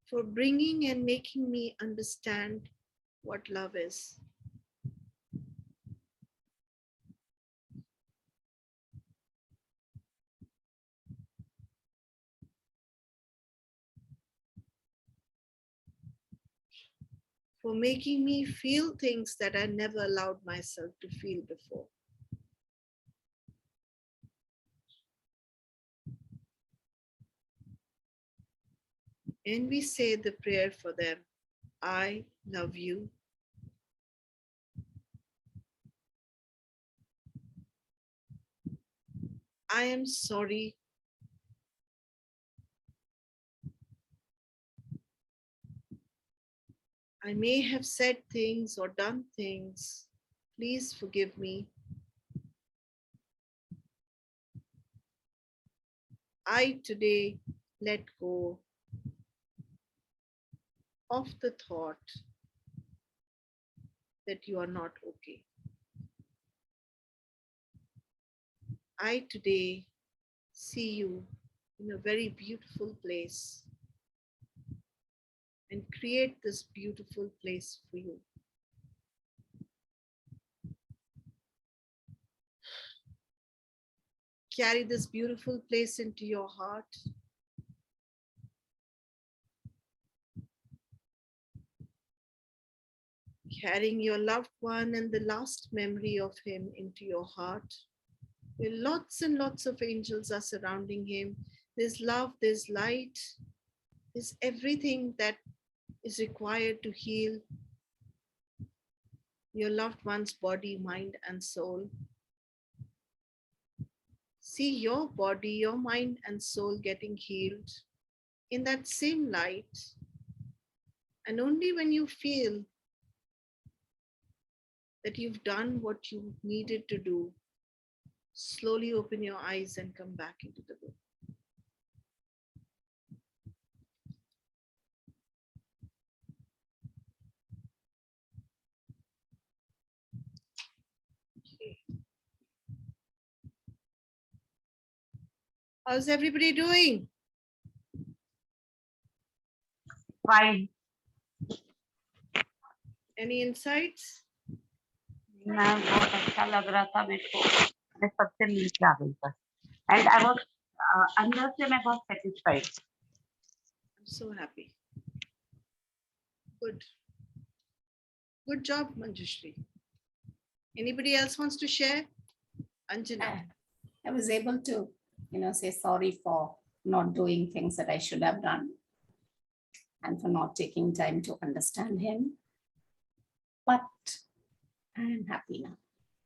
B: for bringing and making me understand what love is. For making me feel things that I never allowed myself to feel before. And we say the prayer for them. I love you. I am sorry. I may have said things or done things. Please forgive me. I today let go of the thought that you are not okay. I today see you in a very beautiful place and create this beautiful place for you. Carry this beautiful place into your heart. Carrying your loved one and the last memory of him into your heart. Where lots and lots of angels are surrounding him. There's love, there's light, there's everything that is required to heal your loved one's body, mind, and soul. See your body, your mind, and soul getting healed in that same light. And only when you feel that you've done what you needed to do, slowly open your eyes and come back into the room. Okay. How's everybody doing?
D: Fine.
B: Any insights?
D: मैं बहुत अच्छा लग रहा था मेरे को, मैं सबसे मिल के आ गई बस, एंड आई वाज अंदर से मैं बहुत satisfied.
B: I'm so happy. Good. Good job, Manjushri. Anybody else wants to share? Anjana.
F: I was able to, say sorry for not doing things that I should have done and for not taking time to understand him. But I am happy now.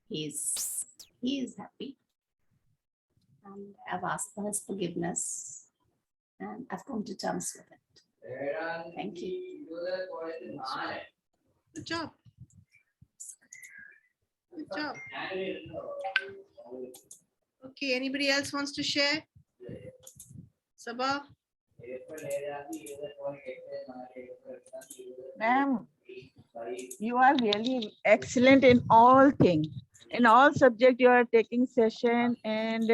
F: He is happy. And I've asked for his forgiveness and I've come to terms with it. Thank you.
B: Good job. Good job. Okay, anybody else wants to share? Sabah?
G: Ma'am, you are really excellent in all things. In all subject, you are taking session and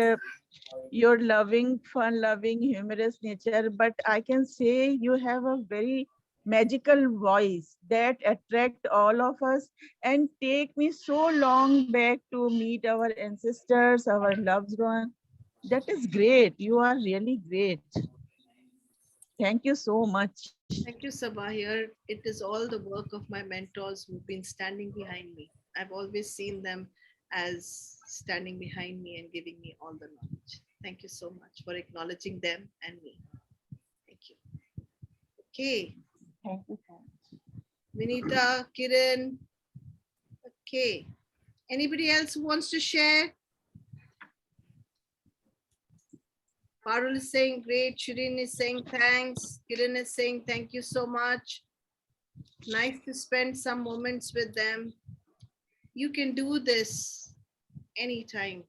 G: your loving, fun-loving, humorous nature. But I can say you have a very magical voice that attract all of us and take me so long back to meet our ancestors, our loved one. That is great. You are really great. Thank you so much.
B: Thank you, Sabah. Here, it is all the work of my mentors who've been standing behind me. I've always seen them as standing behind me and giving me all the knowledge. Thank you so much for acknowledging them and me. Thank you. Okay,
G: Thank you so much.
B: Vinita, Kiran. Okay. Anybody else who wants to share? Parul is saying great. Shirin is saying thanks. Kiran is saying thank you so much. Nice to spend some moments with them. You can do this anytime.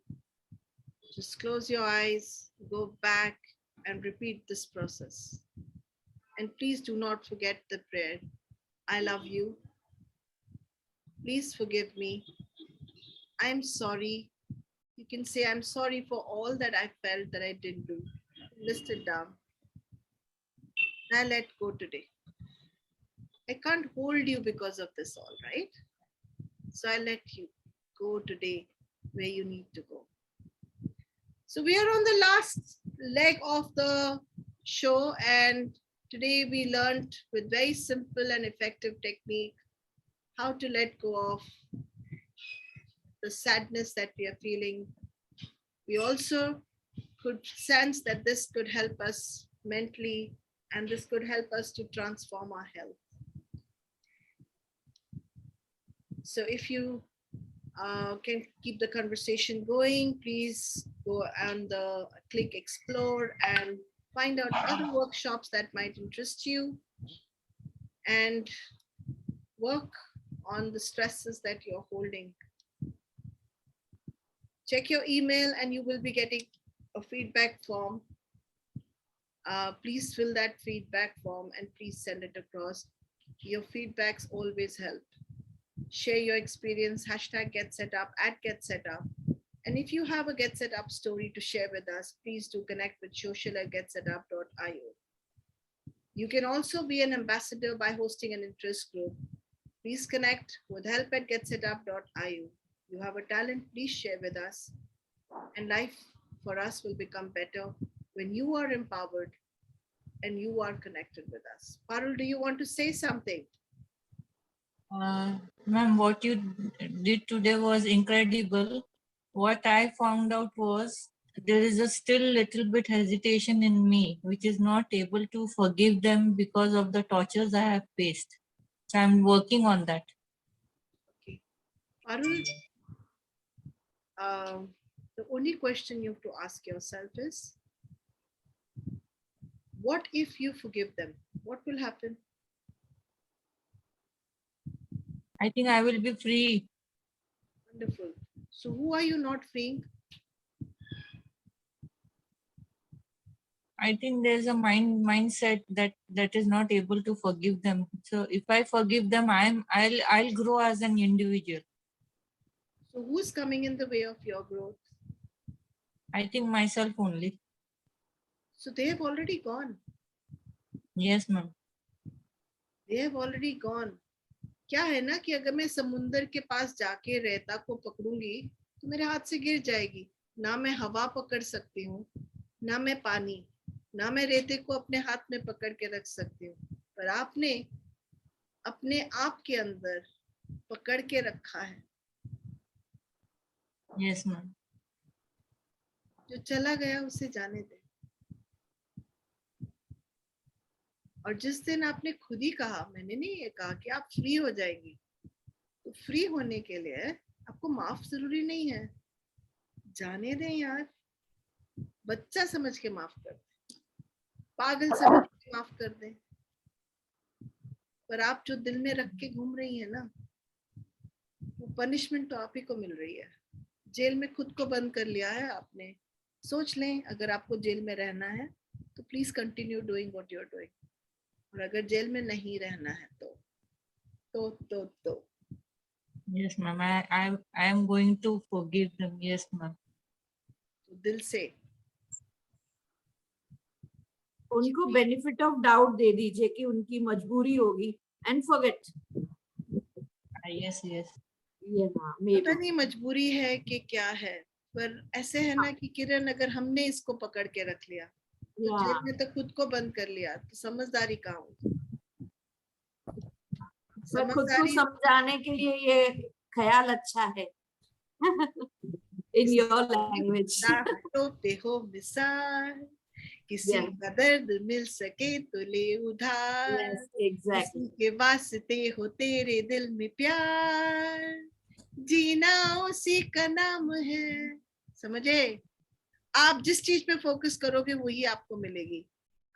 B: Just close your eyes, go back and repeat this process. And please do not forget the prayer. I love you. Please forgive me. I'm sorry. You can say, I'm sorry for all that I felt that I didn't do. List it down. Now let go today. I can't hold you because of this all, right? So I let you go today where you need to go. So we are on the last leg of the show, and today we learned with very simple and effective technique how to let go of the sadness that we are feeling. We also could sense that this could help us mentally, and this could help us to transform our health. So if you can keep the conversation going, please go and click explore and find out other workshops that might interest you and work on the stresses that you're holding. Check your email and you will be getting a feedback form Please fill that feedback form and please send it across. Your feedbacks always help. Share your experience, hashtag get set up, @get set up. And if you have a get set up story to share with us, please do connect with social@getsetup.io. You can also be an ambassador by hosting an interest group. Please connect with help@getsetup.io. You have a talent, please share with us. And life for us will become better when you are empowered and you are connected with us. Parul, do you want to say something?
H: Ma'am, what you did today was incredible. What I found out was there is a still little bit hesitation in me, which is not able to forgive them because of the tortures I have faced. So I'm working on that.
B: Okay. Parul, the only question you have to ask yourself is, what if you forgive them? What will happen?
H: I think I will be free.
B: Wonderful. So who are you not freeing?
H: I think there's a mindset that is not able to forgive them. So if I forgive them, I'll grow as an individual.
B: So who's coming in the way of your growth?
H: I think myself only.
B: So they have already gone.
H: Yes, ma'am.
B: They have already gone. क्या है ना कि अगर मैं समुंदर के पास जाके रेता को पकड़ूंगी तो मेरे हाथ से गिर जाएगी. ना मैं हवा पकड़ सकती हूँ, ना मैं पानी, ना मैं रेते को अपने हाथ में पकड़ के रख सकती हूँ. पर आपने अपने आप के अंदर पकड़ के रखा है.
H: Yes, ma'am.
B: जो चला गया उसे जाने दे. और जिस दिन आपने खुद ही कहा, मैंने नहीं ये कहा कि आप फ्री हो जाएगी, तो फ्री होने के लिए आपको माफ जरूरी नहीं है. जाने दें यार. बच्चा समझ के माफ कर दें, पागल समझ के माफ कर दें. पर आप जो दिल में रख के घूम रही है ना, वो पनिशमेंट तो आप ही को मिल रही है. जेल में खुद को बंद कर लिया है आपने. सोच लें, अगर आपको जेल में रहना है तो please continue doing what you are doing. और अगर जेल में नहीं रहना है तो
H: Yes, ma'am. I am going to forgive them. Yes, ma'am.
B: तो दिल से
E: उनको बेनिफिट ऑफ डाउट दे दीजिए कि उनकी मजबूरी होगी एंड फॉरगेट.
H: Yes, yes.
B: पता नहीं मजबूरी है कि क्या है, पर ऐसे है ना कि किरण, अगर हमने इसको पकड़ के रख लिया तो जेल में तो खुद को बंद कर लिया, तो समझदारी कहाँ होगी?
E: सर खुद को समझाने के लिए ये ख्याल अच्छा है. In your language.
B: टोपते हो मिसाल, किसी का दर्द मिल सके तो ले उधार. किसी के वास्ते हो तेरे दिल में प्यार, जीना उसी का नाम है. समझे? आप जिस चीज पे फोकस करोगे वही आपको मिलेगी.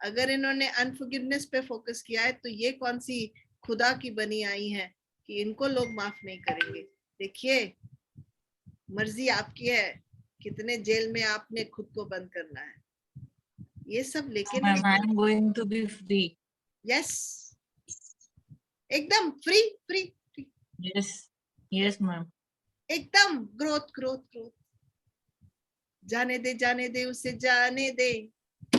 B: अगर इन्होंने अनफॉरगिवनेस पे फोकस किया है तो ये कौन सी खुदा की बनी आई है कि इनको लोग माफ नहीं करेंगे. देखिए, मर्जी आपकी है कितने जेल में आपने खुद को बंद करना है. ये सब लेके
H: Ma'am, I am going to be free.
B: Yes, एकदम free free free.
H: Yes, yes, ma'am.
B: एकदम ग्रोथ ग्रोथ ग्रोथ. जाने दे उसे जाने दे.